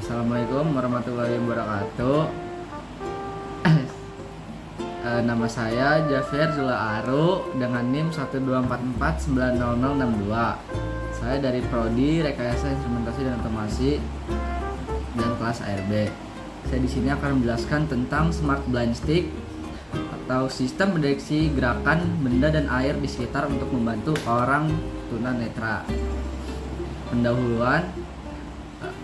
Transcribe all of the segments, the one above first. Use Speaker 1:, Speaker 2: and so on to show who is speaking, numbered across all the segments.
Speaker 1: Assalamualaikum warahmatullahi wabarakatuh. Nama saya Javier Zulaaru dengan NIM 124490062. Saya dari Prodi Rekayasa Instrumentasi dan Otomasi dan kelas ARB. Saya di sini akan menjelaskan tentang Smart Blind Stick atau sistem mendeteksi gerakan benda dan air di sekitar untuk membantu orang tunanetra. Pendahuluan.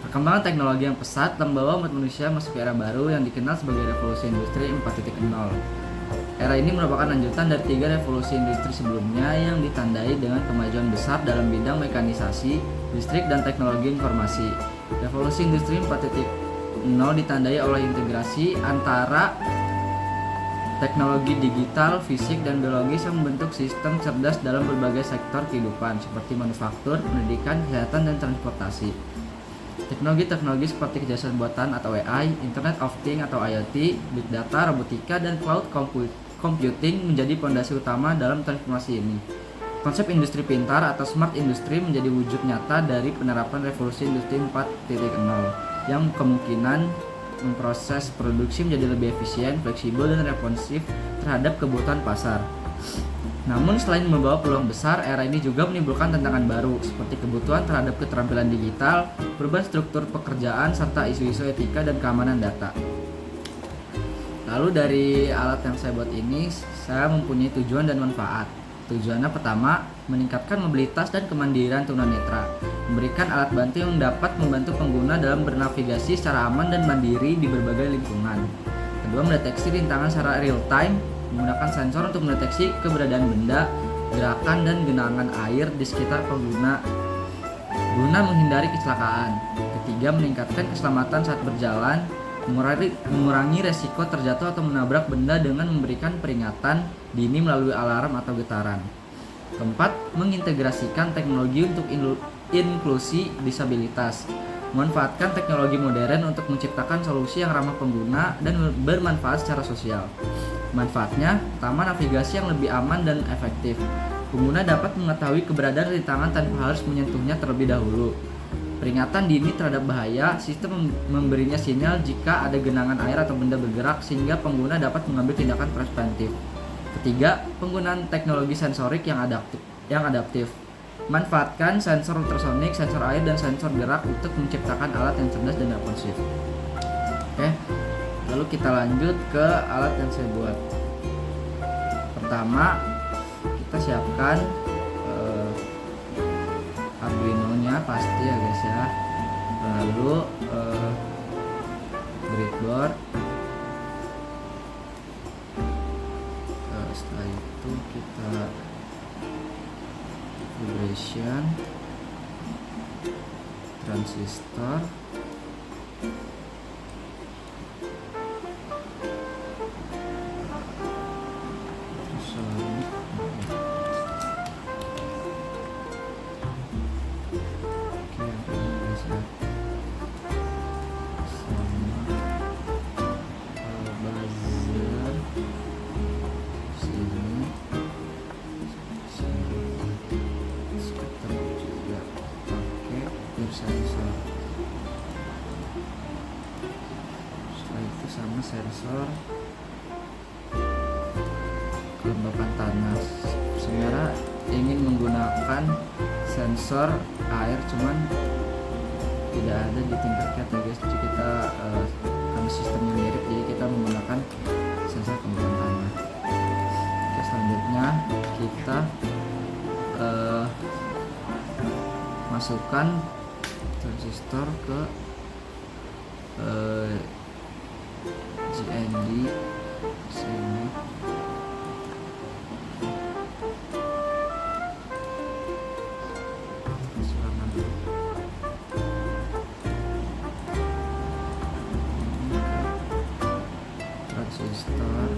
Speaker 1: Perkembangan teknologi yang pesat membawa umat manusia masuk ke era baru yang dikenal sebagai revolusi industri 4.0. Era ini merupakan lanjutan dari 3 revolusi industri sebelumnya yang ditandai dengan kemajuan besar dalam bidang mekanisasi, listrik, dan teknologi informasi. Revolusi industri 4.0 ditandai oleh integrasi antara teknologi digital, fisik, dan biologis yang membentuk sistem cerdas dalam berbagai sektor kehidupan seperti manufaktur, pendidikan, kesehatan, dan transportasi. Teknologi-teknologi seperti kecerdasan buatan atau AI, Internet of Things atau IoT, Big Data, robotika, dan cloud computing menjadi fondasi utama dalam transformasi ini. Konsep industri pintar atau smart industry menjadi wujud nyata dari penerapan revolusi industri 4.0 yang kemungkinan memproses produksi menjadi lebih efisien, fleksibel, dan responsif terhadap kebutuhan pasar. Namun selain membawa peluang besar, era ini juga menimbulkan tantangan baru seperti kebutuhan terhadap keterampilan digital, perubahan struktur pekerjaan, serta isu-isu etika dan keamanan data. Lalu dari alat yang saya buat ini, saya mempunyai tujuan dan manfaat. Tujuannya pertama, meningkatkan mobilitas dan kemandirian tunanetra, memberikan alat bantu yang dapat membantu pengguna dalam bernavigasi secara aman dan mandiri di berbagai lingkungan. Kedua, mendeteksi rintangan secara real time, menggunakan sensor untuk mendeteksi keberadaan benda, gerakan, dan genangan air di sekitar pengguna guna menghindari kecelakaan. Ketiga, meningkatkan keselamatan saat berjalan, mengurangi resiko terjatuh atau menabrak benda dengan memberikan peringatan dini melalui alarm atau getaran. Keempat, mengintegrasikan teknologi untuk inklusi disabilitas, memanfaatkan teknologi modern untuk menciptakan solusi yang ramah pengguna dan bermanfaat secara sosial. Manfaatnya, pertama, navigasi yang lebih aman dan efektif. Pengguna dapat mengetahui keberadaan rintangan tanpa harus menyentuhnya terlebih dahulu. Peringatan dini terhadap bahaya, sistem memberinya sinyal jika ada genangan air atau benda bergerak sehingga pengguna dapat mengambil tindakan preventif. Ketiga, penggunaan teknologi sensorik yang adaptif. Manfaatkan sensor ultrasonik, sensor air, dan sensor gerak untuk menciptakan alat yang cerdas dan responsif. Oke. Lalu kita lanjut ke alat yang saya buat. Pertama, kita siapkan Arduino-nya pasti ya guys ya. Lalu breadboard. Setelah itu kita vibration, transistor, sensor. Setelah itu sama sensor kelembapan tanah. Sebenarnya ingin menggunakan sensor air, cuman tidak ada di tingkat kita guys. Jadi kita karena sistemnya mirip, jadi kita menggunakan sensor kelembapan tanah. Oke, selanjutnya kita masukkan transistor ke GND sini. Transistor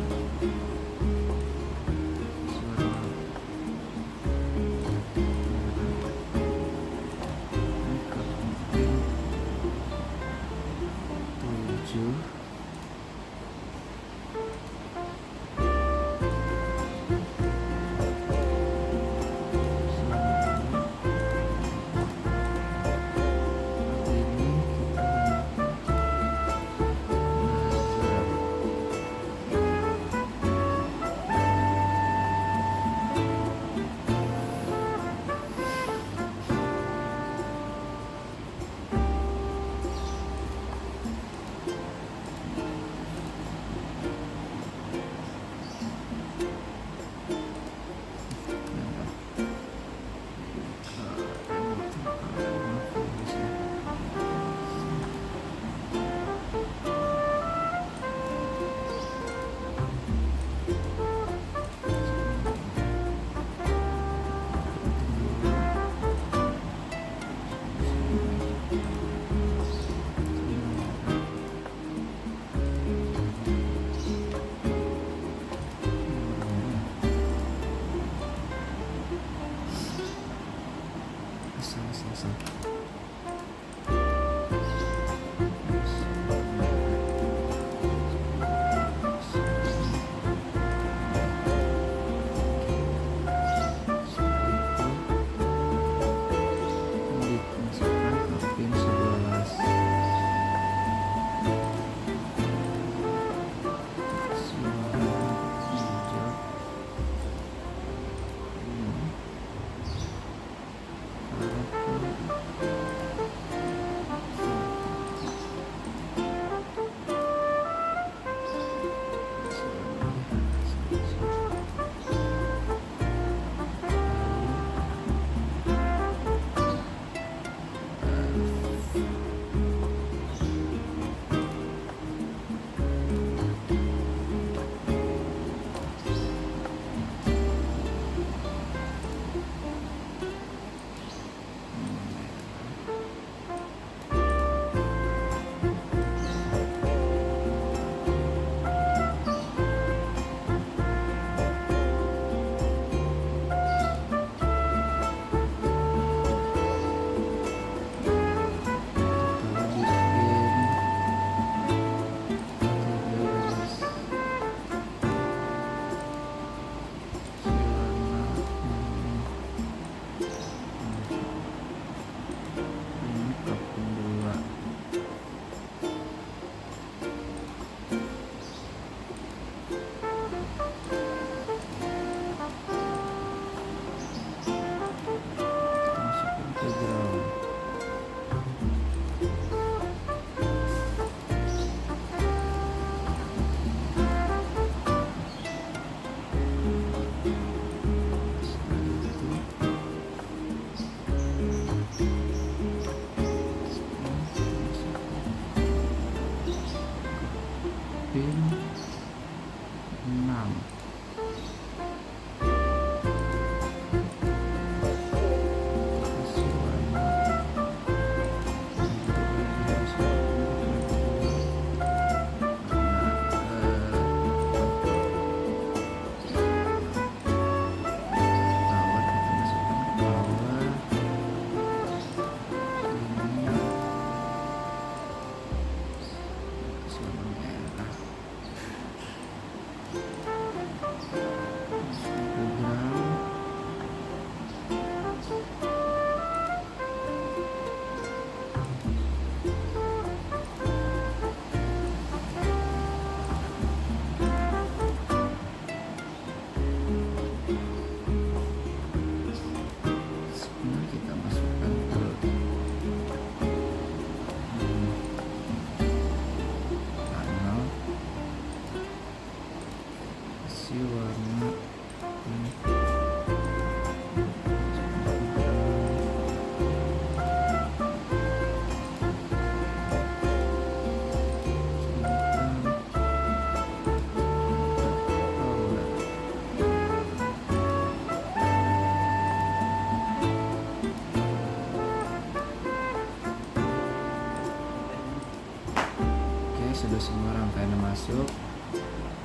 Speaker 1: sudah semua rangkaiannya masuk.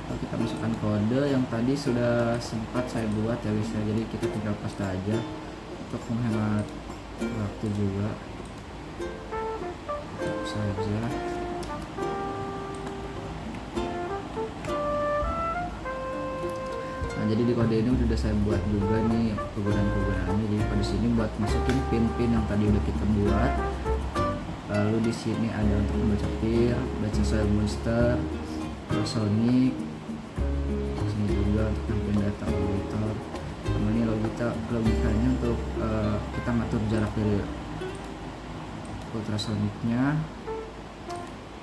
Speaker 1: Lalu kita masukkan kode yang tadi sudah sempat saya buat ya guys ya. Jadi kita tinggal paste aja untuk menghemat waktu juga. Saja. Nah, jadi di kode ini udah saya buat juga nih kegunaan-kegunaannya. Jadi pada sini buat masukin pin-pin yang tadi udah kita buat. Lalu di sini ada untuk membaca pin, baca soil monster, sonic. Sini juga untuk nampilin data monitor. Sama ini logikanya untuk kita ngatur jarak dari ultrasonicnya,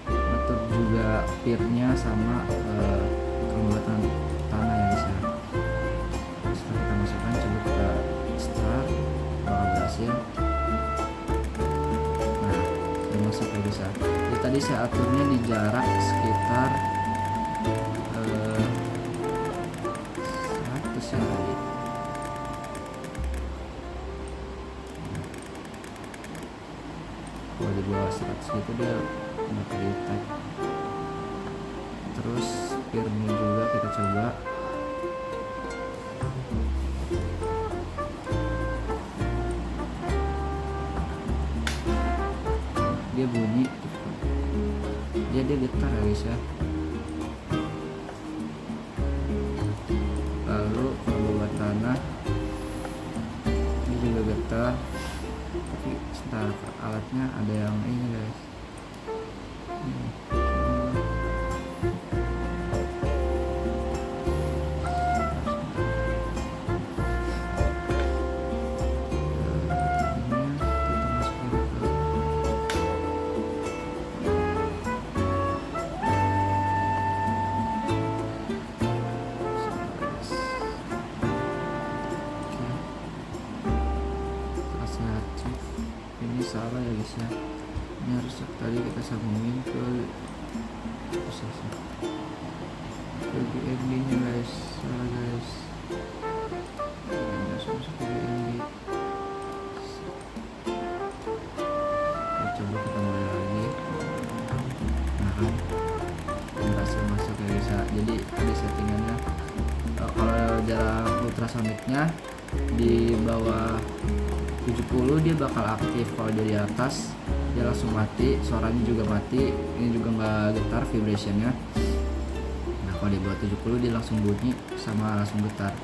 Speaker 1: ngatur juga peer-nya sama kelembapan tanah ya guys ya. Setelah kita masukkan, coba kita start, bakal berhasil. Nah, sudah masuk ya guys ya. Jadi tadi saya aturnya di jarak sekitar 100 ya tadi. Kalau di bawah 100 gitu dia nggak detect. Terus peer-nya juga kita coba. Dia bunyi, dia getar ya guys ya. Lalu kalau buat tanah dia juga getar, tapi sebentar, alatnya ada yang ini guys. Ini salah ya guys ya, ini harus tadi kita sambungin ke BNB nya guys, salah guys, harus masuk ke BNB. Coba kita mulai lagi. Nah kan berhasil masuk ya guys ya. Jadi tadi settingannya kalau jarak ultrasonicnya di bawah 70 dia bakal aktif, kalau dari atas dia langsung mati, suaranya juga mati, ini juga nggak getar vibrationnya. Nah kalau di bawah 70 dia langsung bunyi sama langsung getar.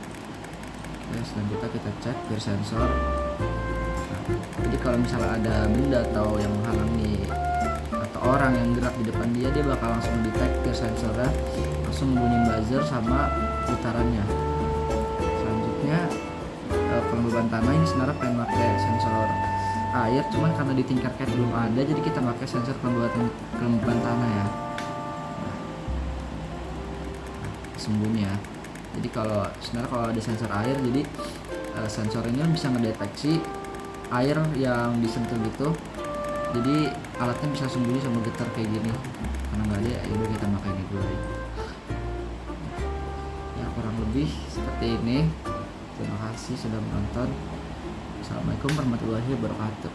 Speaker 1: Oke, selanjutnya kita cek peer sensor. Nah, jadi kalau misalnya ada benda atau yang menghalangi atau orang yang gerak di depan dia bakal langsung detect peer sensornya, langsung bunyi buzzer sama getarannya. Selanjutnya kelembaban tanah ini sebenarnya pengen pakai sensor air, cuman karena di tingkat CAD belum ada, jadi kita pakai sensor kelembaban tanah ya. Sembunyi ya. Jadi kalau sebenarnya kalau ada sensor air, jadi sensornya bisa ngedeteksi air yang disentuh gitu. Jadi alatnya bisa sembunyi sama getar kayak gini. Karena nggak ada, ya udah kita pakai ini dulu aja. Ya kurang lebih seperti ini. Terima kasih sudah menonton. Assalamualaikum warahmatullahi wabarakatuh.